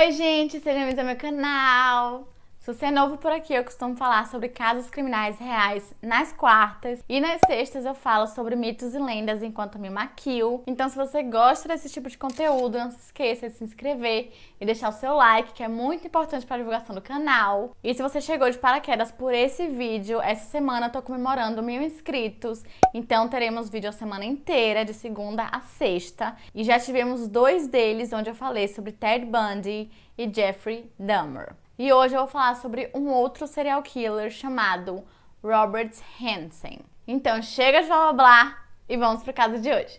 Oi, gente, sejam bem-vindos ao meu canal. Se você é novo por aqui, eu costumo falar sobre casos criminais reais nas quartas e nas sextas eu falo sobre mitos e lendas enquanto me maquio. Então, se você gosta desse tipo de conteúdo, não se esqueça de se inscrever e deixar o seu like, que é muito importante para a divulgação do canal. E se você chegou de paraquedas por esse vídeo, essa semana eu tô comemorando 1000 inscritos, então teremos vídeo a semana inteira, de segunda a sexta. E já tivemos 2 deles, onde eu falei sobre Ted Bundy e Jeffrey Dahmer. E hoje eu vou falar sobre um outro serial killer chamado Robert Hansen. Então chega de blá blá blá e vamos pro caso de hoje.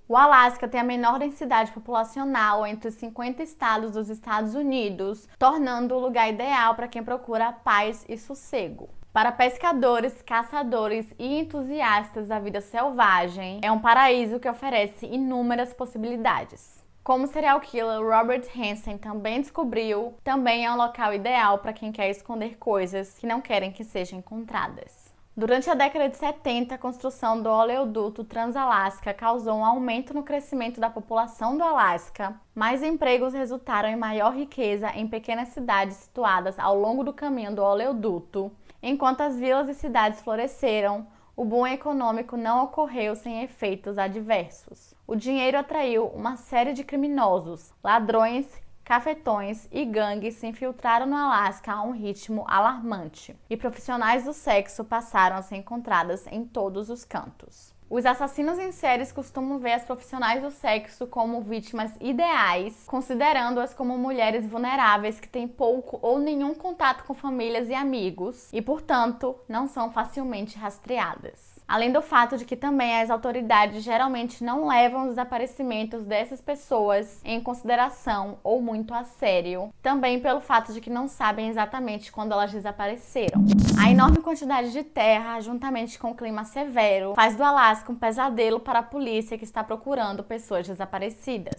O Alasca tem a menor densidade populacional entre os 50 estados dos Estados Unidos, tornando o lugar ideal para quem procura paz e sossego. Para pescadores, caçadores e entusiastas da vida selvagem, é um paraíso que oferece inúmeras possibilidades. Como serial killer, Robert Hansen também descobriu, também é um local ideal para quem quer esconder coisas que não querem que sejam encontradas. Durante a década de 70, a construção do oleoduto Trans-Alasca causou um aumento no crescimento da população do Alasca. Mais empregos resultaram em maior riqueza em pequenas cidades situadas ao longo do caminho do oleoduto. Enquanto as vilas e cidades floresceram, o boom econômico não ocorreu sem efeitos adversos. O dinheiro atraiu uma série de criminosos, ladrões, cafetões e gangues se infiltraram no Alasca a um ritmo alarmante, e profissionais do sexo passaram a ser encontradas em todos os cantos. Os assassinos em séries costumam ver as profissionais do sexo como vítimas ideais, considerando-as como mulheres vulneráveis que têm pouco ou nenhum contato com famílias e amigos e, portanto, não são facilmente rastreadas. Além do fato de que também as autoridades geralmente não levam os desaparecimentos dessas pessoas em consideração ou muito a sério, também pelo fato de que não sabem exatamente quando elas desapareceram. A enorme quantidade de terra, juntamente com o clima severo, faz do Alasca um pesadelo para a polícia que está procurando pessoas desaparecidas.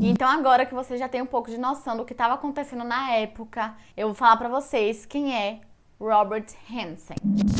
E então, agora que você já tem um pouco de noção do que estava acontecendo na época, eu vou falar para vocês quem é Robert Hansen.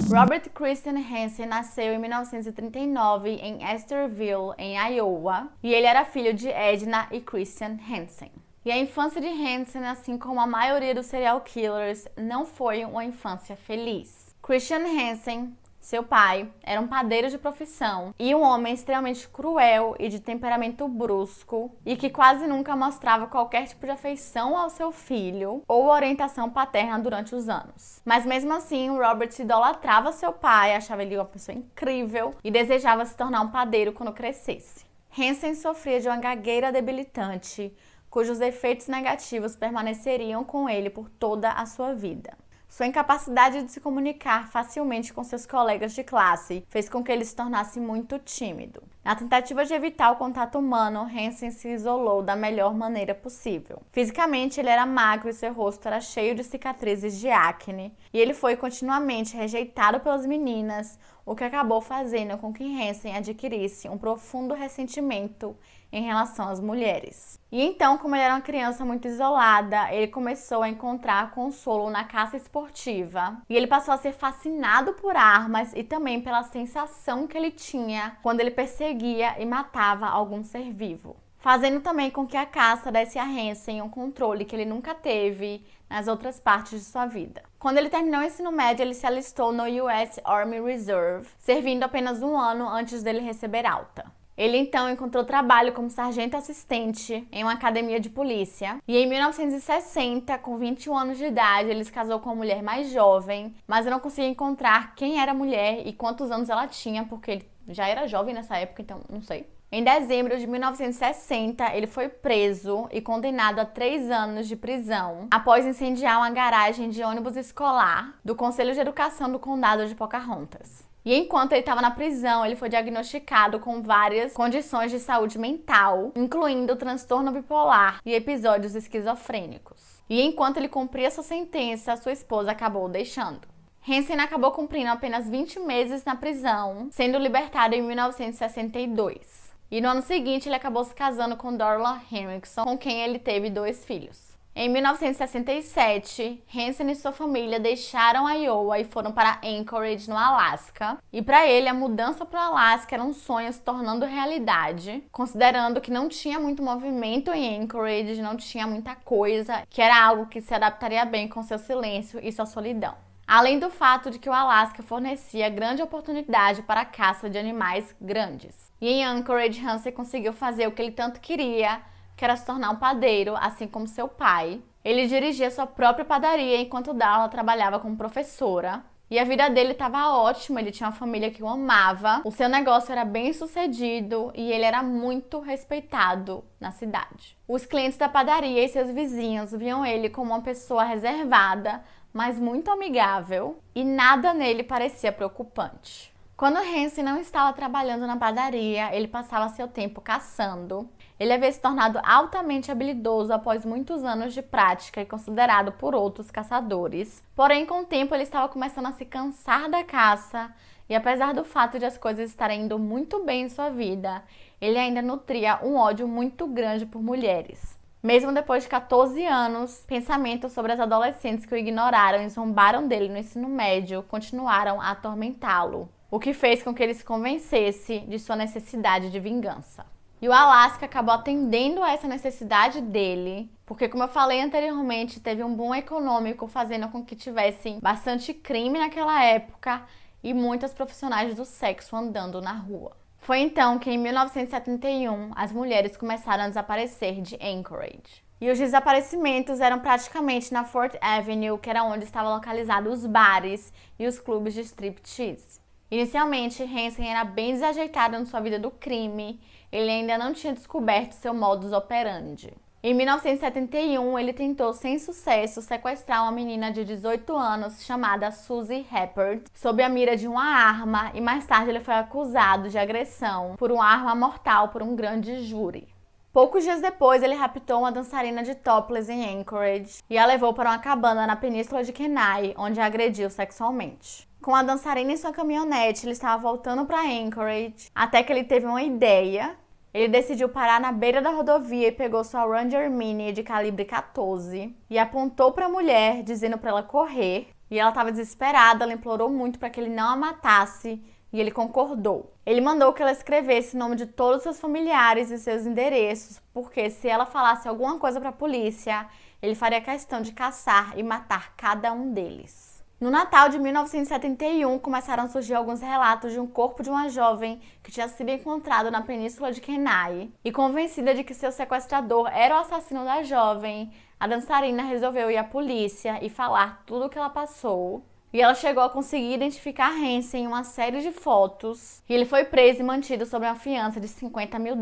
Robert Christian Hansen nasceu em 1939 em Estherville, em Iowa, e ele era filho de Edna e Christian Hansen. E a infância de Hansen, assim como a maioria dos serial killers, não foi uma infância feliz. Christian Hansen, seu pai, era um padeiro de profissão e um homem extremamente cruel e de temperamento brusco e que quase nunca mostrava qualquer tipo de afeição ao seu filho ou orientação paterna durante os anos. Mas mesmo assim, o Robert idolatrava seu pai, achava ele uma pessoa incrível e desejava se tornar um padeiro quando crescesse. Hansen sofria de uma gagueira debilitante, cujos efeitos negativos permaneceriam com ele por toda a sua vida. Sua incapacidade de se comunicar facilmente com seus colegas de classe fez com que ele se tornasse muito tímido. Na tentativa de evitar o contato humano, Hansen se isolou da melhor maneira possível. Fisicamente, ele era magro e seu rosto era cheio de cicatrizes de acne, e ele foi continuamente rejeitado pelas meninas, o que acabou fazendo com que Hansen adquirisse um profundo ressentimento em relação às mulheres. E então, como ele era uma criança muito isolada, ele começou a encontrar consolo na caça esportiva. E ele passou a ser fascinado por armas e também pela sensação que ele tinha quando ele perseguia e matava algum ser vivo, fazendo também com que a caça desse a Hansen um controle que ele nunca teve nas outras partes de sua vida. Quando ele terminou o ensino médio, ele se alistou no US Army Reserve, servindo apenas 1 ano antes dele receber alta. Ele então encontrou trabalho como sargento assistente em uma academia de polícia e em 1960, com 21 anos de idade, ele se casou com uma mulher mais jovem, mas eu não consegui encontrar quem era a mulher e quantos anos ela tinha, porque ele já era jovem nessa época, então não sei. Em dezembro de 1960, ele foi preso e condenado a 3 anos de prisão após incendiar uma garagem de ônibus escolar do Conselho de Educação do Condado de Pocahontas. E enquanto ele estava na prisão, ele foi diagnosticado com várias condições de saúde mental, incluindo transtorno bipolar e episódios esquizofrênicos. E enquanto ele cumpria sua sentença, sua esposa acabou o deixando. Hansen acabou cumprindo apenas 20 meses na prisão, sendo libertado em 1962. E no ano seguinte, ele acabou se casando com Dorla Henriksen, com quem ele teve 2 filhos. Em 1967, Hansen e sua família deixaram Iowa e foram para Anchorage, no Alasca. E para ele, a mudança para o Alasca era um sonho se tornando realidade, considerando que não tinha muito movimento em Anchorage, não tinha muita coisa, que era algo que se adaptaria bem com seu silêncio e sua solidão. Além do fato de que o Alasca fornecia grande oportunidade para a caça de animais grandes. E em Anchorage, Hansen conseguiu fazer o que ele tanto queria, que era se tornar um padeiro, assim como seu pai. Ele dirigia sua própria padaria enquanto Darla trabalhava como professora. E a vida dele estava ótima, ele tinha uma família que o amava, o seu negócio era bem sucedido e ele era muito respeitado na cidade. Os clientes da padaria e seus vizinhos viam ele como uma pessoa reservada, mas muito amigável, e nada nele parecia preocupante. Quando Hansen não estava trabalhando na padaria, ele passava seu tempo caçando. Ele havia se tornado altamente habilidoso após muitos anos de prática e considerado por outros caçadores. Porém, com o tempo, ele estava começando a se cansar da caça e, apesar do fato de as coisas estarem indo muito bem em sua vida, ele ainda nutria um ódio muito grande por mulheres. Mesmo depois de 14 anos, pensamentos sobre as adolescentes que o ignoraram e zombaram dele no ensino médio continuaram a atormentá-lo, o que fez com que ele se convencesse de sua necessidade de vingança. E o Alasca acabou atendendo a essa necessidade dele, porque, como eu falei anteriormente, teve um boom econômico fazendo com que tivesse bastante crime naquela época e muitas profissionais do sexo andando na rua. Foi então que, em 1971, as mulheres começaram a desaparecer de Anchorage. E os desaparecimentos eram praticamente na Fourth Avenue, que era onde estavam localizados os bares e os clubes de striptease. Inicialmente, Hansen era bem desajeitado na sua vida do crime, ele ainda não tinha descoberto seu modus operandi. Em 1971, ele tentou sem sucesso sequestrar uma menina de 18 anos chamada Susie Heppard sob a mira de uma arma e mais tarde ele foi acusado de agressão por uma arma mortal por um grande júri. Poucos dias depois, ele raptou uma dançarina de topless em Anchorage e a levou para uma cabana na península de Kenai, onde a agrediu sexualmente. Com a dançarina em sua caminhonete, ele estava voltando para Anchorage, até que ele teve uma ideia. Ele decidiu parar na beira da rodovia e pegou sua Ranger Mini de calibre 14 e apontou para a mulher, dizendo para ela correr. E ela estava desesperada, ela implorou muito para que ele não a matasse e ele concordou. Ele mandou que ela escrevesse o nome de todos os seus familiares e seus endereços, porque se ela falasse alguma coisa para a polícia, ele faria questão de caçar e matar cada um deles. No Natal de 1971, começaram a surgir alguns relatos de um corpo de uma jovem que tinha sido encontrado na península de Kenai. E convencida de que seu sequestrador era o assassino da jovem, a dançarina resolveu ir à polícia e falar tudo o que ela passou. E ela chegou a conseguir identificar Hansen em uma série de fotos. E ele foi preso e mantido sob uma fiança de $50 mil.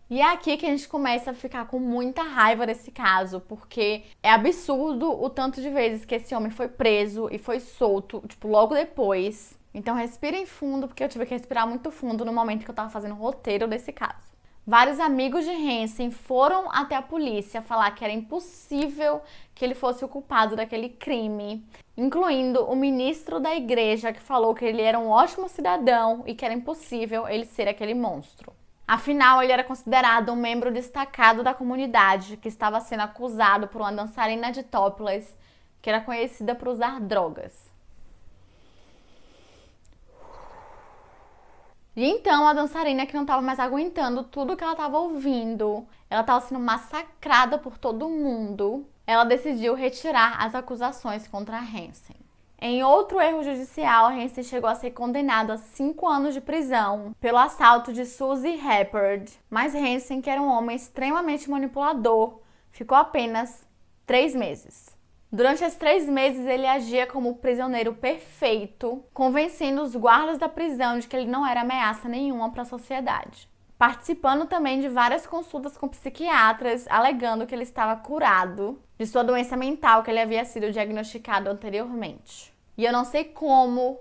E é aqui que a gente começa a ficar com muita raiva desse caso, porque é absurdo o tanto de vezes que esse homem foi preso e foi solto, logo depois. Então respirem fundo, porque eu tive que respirar muito fundo no momento que eu tava fazendo o roteiro desse caso. Vários amigos de Hansen foram até a polícia falar que era impossível que ele fosse o culpado daquele crime, incluindo o ministro da igreja, que falou que ele era um ótimo cidadão e que era impossível ele ser aquele monstro. Afinal, ele era considerado um membro destacado da comunidade que estava sendo acusado por uma dançarina de topless que era conhecida por usar drogas. E então a dançarina, que não estava mais aguentando tudo que ela estava ouvindo, ela estava sendo massacrada por todo mundo, ela decidiu retirar as acusações contra Hansen. Em outro erro judicial, Hansen chegou a ser condenado a 5 anos de prisão pelo assalto de Susie Heppard, mas Hansen, que era um homem extremamente manipulador, ficou apenas 3 meses. Durante esses 3 meses, ele agia como o prisioneiro perfeito, convencendo os guardas da prisão de que ele não era ameaça nenhuma para a sociedade. Participando também de várias consultas com psiquiatras, alegando que ele estava curado de sua doença mental que ele havia sido diagnosticado anteriormente. E eu não sei como,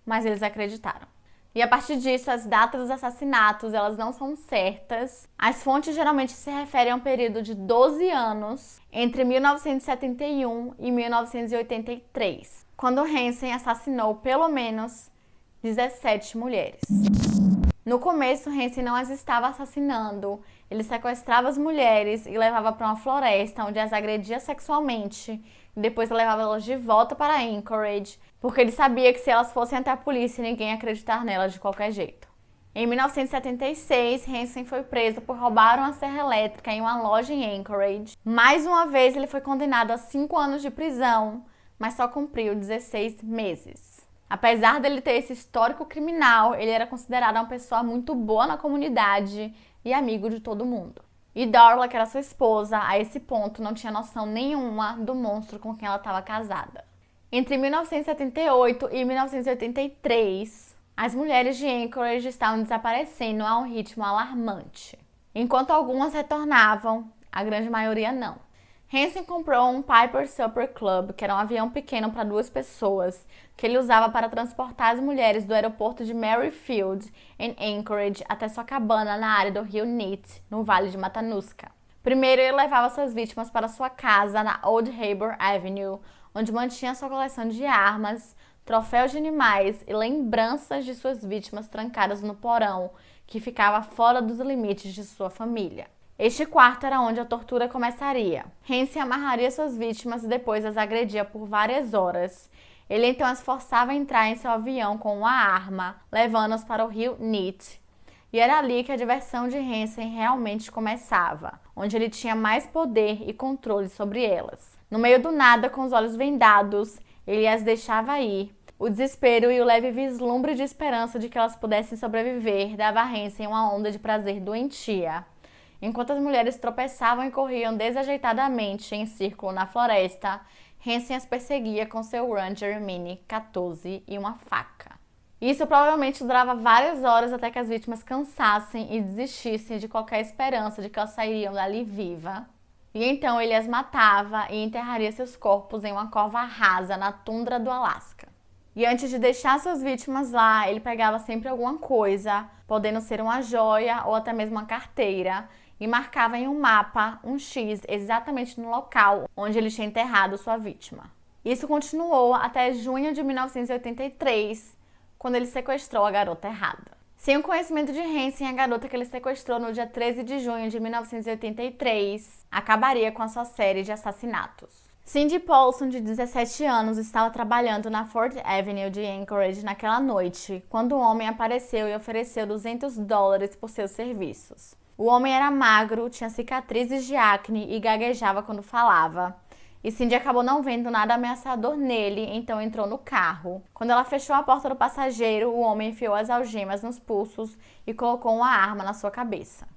mas eles acreditaram. E a partir disso, as datas dos assassinatos, elas não são certas. As fontes geralmente se referem a um período de 12 anos, entre 1971 e 1983, quando Hansen assassinou pelo menos 17 mulheres. No começo, Hansen não as estava assassinando, ele sequestrava as mulheres e levava para uma floresta onde as agredia sexualmente e depois levava elas de volta para Anchorage, porque ele sabia que se elas fossem até a polícia, ninguém ia acreditar nelas de qualquer jeito. Em 1976, Hansen foi preso por roubar uma serra elétrica em uma loja em Anchorage. Mais uma vez, ele foi condenado a 5 anos de prisão, mas só cumpriu 16 meses. Apesar dele ter esse histórico criminal, ele era considerado uma pessoa muito boa na comunidade e amigo de todo mundo. E Darla, que era sua esposa, a esse ponto não tinha noção nenhuma do monstro com quem ela estava casada. Entre 1978 e 1983, as mulheres de Anchorage estavam desaparecendo a um ritmo alarmante. Enquanto algumas retornavam, a grande maioria não. Hansen comprou um Piper Super Club, que era um avião pequeno para 2 pessoas, que ele usava para transportar as mulheres do aeroporto de Merrifield, em Anchorage, até sua cabana na área do rio Neat, no Vale de Matanuska. Primeiro, ele levava suas vítimas para sua casa na Old Harbor Avenue, onde mantinha sua coleção de armas, troféus de animais e lembranças de suas vítimas trancadas no porão, que ficava fora dos limites de sua família. Este quarto era onde a tortura começaria. Hansen amarraria suas vítimas e depois as agredia por várias horas. Ele então as forçava a entrar em seu avião com uma arma, levando-as para o rio Neat. E era ali que a diversão de Hansen realmente começava, onde ele tinha mais poder e controle sobre elas. No meio do nada, com os olhos vendados, ele as deixava ir. O desespero e o leve vislumbre de esperança de que elas pudessem sobreviver dava a Hansen uma onda de prazer doentia. Enquanto as mulheres tropeçavam e corriam desajeitadamente em círculo na floresta, Hansen as perseguia com seu Ranger Mini 14 e uma faca. Isso provavelmente durava várias horas até que as vítimas cansassem e desistissem de qualquer esperança de que elas sairiam dali viva. E então ele as matava e enterraria seus corpos em uma cova rasa na tundra do Alasca. E antes de deixar suas vítimas lá, ele pegava sempre alguma coisa, podendo ser uma joia ou até mesmo uma carteira, e marcava em um mapa um X exatamente no local onde ele tinha enterrado sua vítima. Isso continuou até junho de 1983, quando ele sequestrou a garota errada. Sem o conhecimento de Hansen, a garota que ele sequestrou no dia 13 de junho de 1983 acabaria com a sua série de assassinatos. Cindy Paulson, de 17 anos, estava trabalhando na Fourth Avenue de Anchorage naquela noite, quando um homem apareceu e ofereceu $200 por seus serviços. O homem era magro, tinha cicatrizes de acne e gaguejava quando falava. E Cindy acabou não vendo nada ameaçador nele, então entrou no carro. Quando ela fechou a porta do passageiro, o homem enfiou as algemas nos pulsos e colocou uma arma na sua cabeça.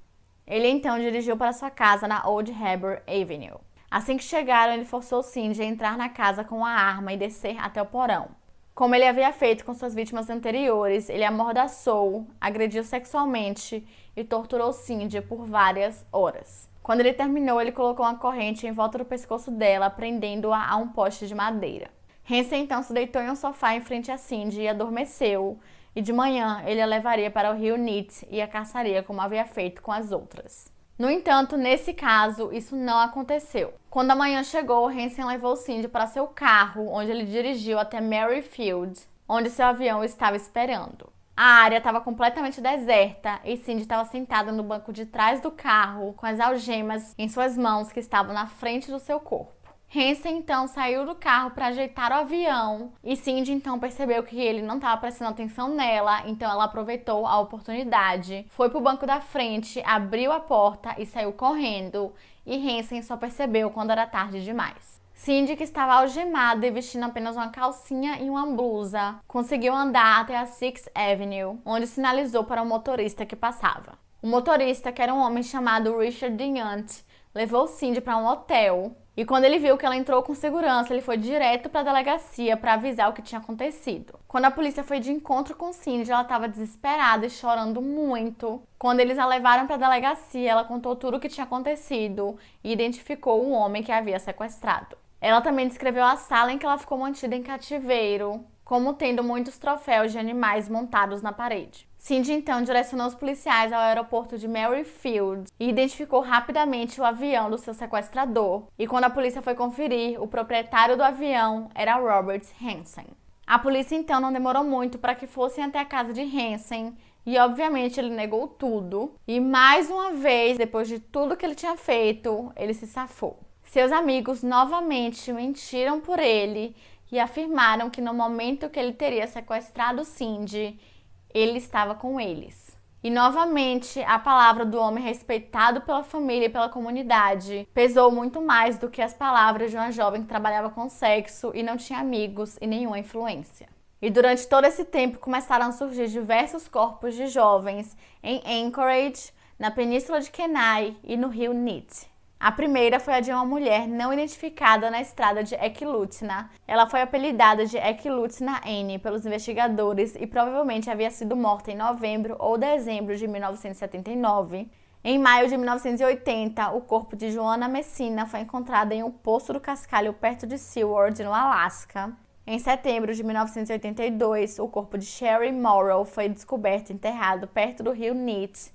Ele então dirigiu para sua casa na Old Harbor Avenue. Assim que chegaram, ele forçou Cindy a entrar na casa com a arma e descer até o porão. Como ele havia feito com suas vítimas anteriores, ele amordaçou, agrediu sexualmente e torturou Cindy por várias horas. Quando ele terminou, ele colocou uma corrente em volta do pescoço dela, prendendo-a a um poste de madeira. Hansen então se deitou em um sofá em frente a Cindy e adormeceu, e de manhã ele a levaria para o rio Neat e a caçaria como havia feito com as outras. No entanto, nesse caso, isso não aconteceu. Quando a manhã chegou, Hansen levou Cindy para seu carro, onde ele dirigiu até Merrifield, onde seu avião estava esperando. A área estava completamente deserta e Cindy estava sentada no banco de trás do carro, com as algemas em suas mãos que estavam na frente do seu corpo. Hansen então saiu do carro para ajeitar o avião e Cindy então percebeu que ele não estava prestando atenção nela, então ela aproveitou a oportunidade, foi para o banco da frente, abriu a porta e saiu correndo, e Hansen só percebeu quando era tarde demais. Cindy, que estava algemada e vestindo apenas uma calcinha e uma blusa, conseguiu andar até a Sixth Avenue, onde sinalizou para um motorista que passava. O motorista, que era um homem chamado Richard DeYant, levou Cindy para um hotel. E quando ele viu que ela entrou com segurança, ele foi direto para a delegacia para avisar o que tinha acontecido. Quando a polícia foi de encontro com Cindy, ela estava desesperada e chorando muito. Quando eles a levaram para a delegacia, ela contou tudo o que tinha acontecido e identificou o homem que a havia sequestrado. Ela também descreveu a sala em que ela ficou mantida em cativeiro, como tendo muitos troféus de animais montados na parede. Cindy então direcionou os policiais ao aeroporto de Merrifield e identificou rapidamente o avião do seu sequestrador. E quando a polícia foi conferir, o proprietário do avião era Robert Hansen. A polícia então não demorou muito para que fossem até a casa de Hansen E obviamente ele negou tudo. E mais uma vez, depois de tudo que ele tinha feito, ele se safou. Seus amigos novamente mentiram por ele e afirmaram que no momento que ele teria sequestrado Cindy, ele estava com eles. E novamente, a palavra do homem respeitado pela família e pela comunidade pesou muito mais do que as palavras de uma jovem que trabalhava com sexo e não tinha amigos e nenhuma influência. E durante todo esse tempo começaram a surgir diversos corpos de jovens em Anchorage, na Península de Kenai e no rio Neat. A primeira foi a de uma mulher não identificada na estrada de Eklutna. Ela foi apelidada de Eklutna N pelos investigadores e provavelmente havia sido morta em novembro ou dezembro de 1979. Em maio de 1980, o corpo de Joanna Messina foi encontrado em um poço do cascalho perto de Seward, no Alasca. Em setembro de 1982, o corpo de Sherry Morrow foi descoberto enterrado perto do rio Neat.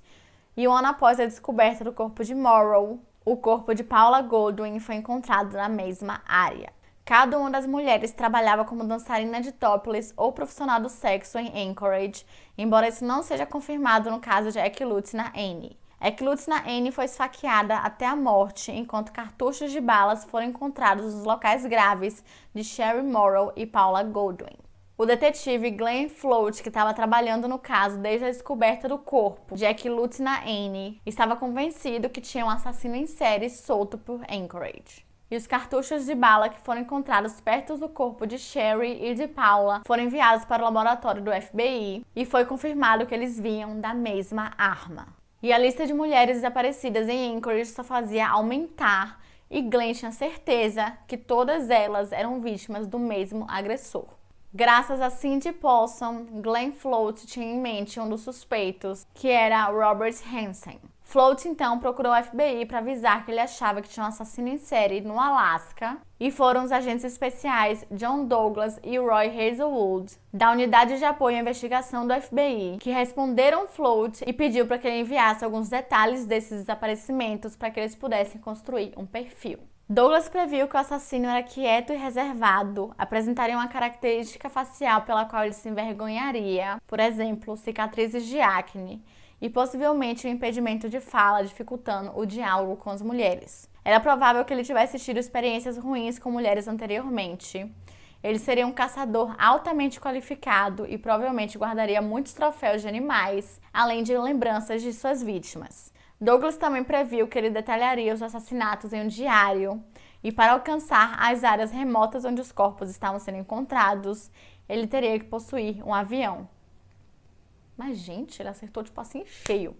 E um ano após a descoberta do corpo de Morrow, o corpo de Paula Goldwyn foi encontrado na mesma área. Cada uma das mulheres trabalhava como dançarina de topless ou profissional do sexo em Anchorage, embora isso não seja confirmado no caso de Eklutna N. Eklutna N foi esfaqueada até a morte, enquanto cartuchos de balas foram encontrados nos locais graves de Sherry Morrow e Paula Goldwyn. O detetive Glenn Float, que estava trabalhando no caso desde a descoberta do corpo de Eklutna N, estava convencido que tinha um assassino em série solto por Anchorage. E os cartuchos de bala que foram encontrados perto do corpo de Sherry e de Paula foram enviados para o laboratório do FBI e foi confirmado que eles vinham da mesma arma. E a lista de mulheres desaparecidas em Anchorage só fazia aumentar e Glenn tinha certeza que todas elas eram vítimas do mesmo agressor. Graças a Cindy Paulson, Glenn Float tinha em mente um dos suspeitos, que era Robert Hansen. Float então procurou o FBI para avisar que ele achava que tinha um assassino em série no Alasca, e foram os agentes especiais John Douglas e Roy Hazelwood, da Unidade de Apoio à Investigação do FBI, que responderam Float e pediu para que ele enviasse alguns detalhes desses desaparecimentos para que eles pudessem construir um perfil. Douglas previu que o assassino era quieto e reservado, apresentaria uma característica facial pela qual ele se envergonharia, por exemplo, cicatrizes de acne, e possivelmente um impedimento de fala, dificultando o diálogo com as mulheres. Era provável que ele tivesse tido experiências ruins com mulheres anteriormente. Ele seria um caçador altamente qualificado e provavelmente guardaria muitos troféus de animais, além de lembranças de suas vítimas. Douglas também previu que ele detalharia os assassinatos em um diário e, para alcançar as áreas remotas onde os corpos estavam sendo encontrados, ele teria que possuir um avião. Mas, gente, ele acertou tipo assim, cheio.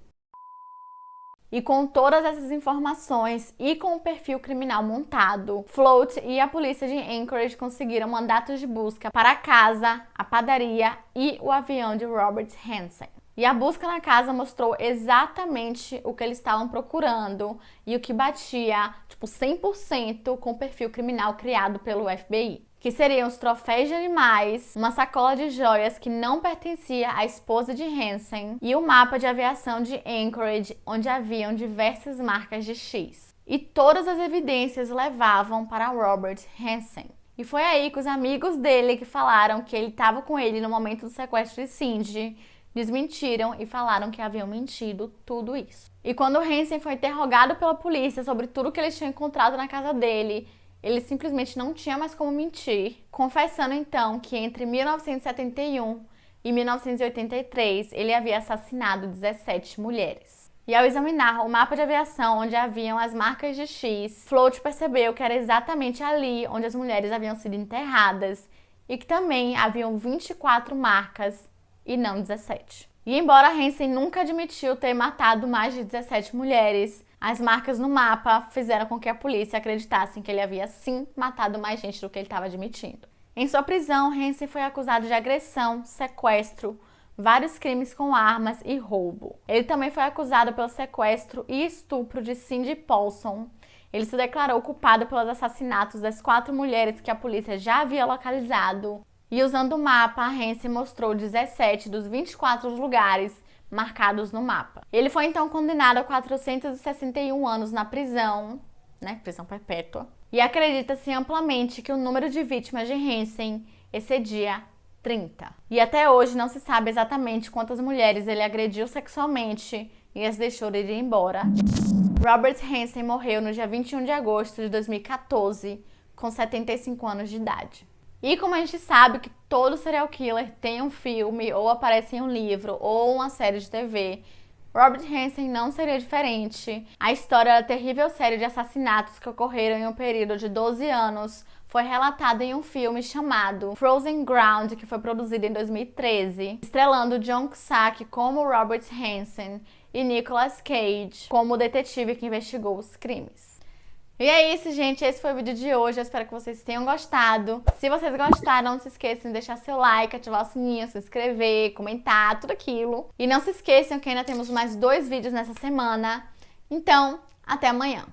E com todas essas informações e com o perfil criminal montado, Float e a polícia de Anchorage conseguiram mandatos de busca para a casa, a padaria e o avião de Robert Hansen. E a busca na casa mostrou exatamente o que eles estavam procurando e o que batia, tipo, 100% com o perfil criminal criado pelo FBI. Que seriam os troféus de animais, uma sacola de joias que não pertencia à esposa de Hansen e o mapa de aviação de Anchorage, onde haviam diversas marcas de X. E todas as evidências levavam para Robert Hansen. E foi aí que os amigos dele que falaram que ele estava com ele no momento do sequestro de Cindy desmentiram e falaram que haviam mentido tudo isso. E quando Hansen foi interrogado pela polícia sobre tudo que eles tinham encontrado na casa dele, ele simplesmente não tinha mais como mentir, confessando então que entre 1971 e 1983 ele havia assassinado 17 mulheres. E ao examinar o mapa de aviação onde haviam as marcas de X, Float percebeu que era exatamente ali onde as mulheres haviam sido enterradas e que também haviam 24 marcas e não 17. E embora Hansen nunca admitiu ter matado mais de 17 mulheres, as marcas no mapa fizeram com que a polícia acreditasse que ele havia sim matado mais gente do que ele estava admitindo. Em sua prisão, Hansen foi acusado de agressão, sequestro, vários crimes com armas e roubo. Ele também foi acusado pelo sequestro e estupro de Cindy Paulson. Ele se declarou culpado pelos assassinatos das 4 mulheres que a polícia já havia localizado. E usando o mapa, Hansen mostrou 17 dos 24 lugares marcados no mapa. Ele foi então condenado a 461 anos na prisão, prisão perpétua, e acredita-se amplamente que o número de vítimas de Hansen excedia 30. E até hoje não se sabe exatamente quantas mulheres ele agrediu sexualmente e as deixou ir embora. Robert Hansen morreu no dia 21 de agosto de 2014, com 75 anos de idade. E como a gente sabe que todo serial killer tem um filme, ou aparece em um livro, ou uma série de TV, Robert Hansen não seria diferente. A história da terrível série de assassinatos que ocorreram em um período de 12 anos foi relatada em um filme chamado Frozen Ground, que foi produzido em 2013, estrelando John Cusack como Robert Hansen e Nicolas Cage como o detetive que investigou os crimes. E é isso, gente. Esse foi o vídeo de hoje. Eu espero que vocês tenham gostado. Se vocês gostaram, não se esqueçam de deixar seu like, ativar o sininho, se inscrever, comentar, tudo aquilo. E não se esqueçam que ainda temos mais 2 vídeos nessa semana. Então, até amanhã.